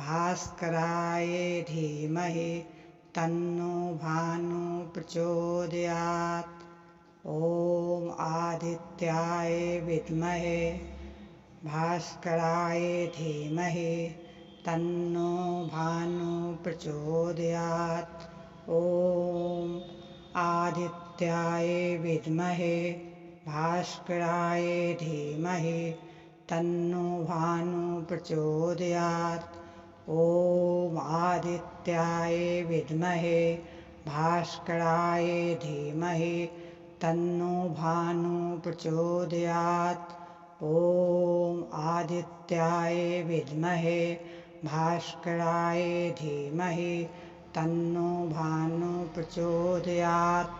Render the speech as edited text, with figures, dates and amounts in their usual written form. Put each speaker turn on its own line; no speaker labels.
भास्कराय धीमहि तन्नो भानु प्रचोदयात्। ॐ आदित्याय विद्महे भास्कराय धीमहि तन्नो भानु प्रचोदयात्। ॐ आदित्याय विद्महे भास्कराय धीमहि तन्नो भानु प्रचोदयात्। ॐ आदित्याय विद्महे भास्कराय धीमहि तन्नो भानु प्रचोदयात्। ॐ आदित्याय विद्महे भास्कराय धीमहि तन्नो भानु प्रचोदयात्।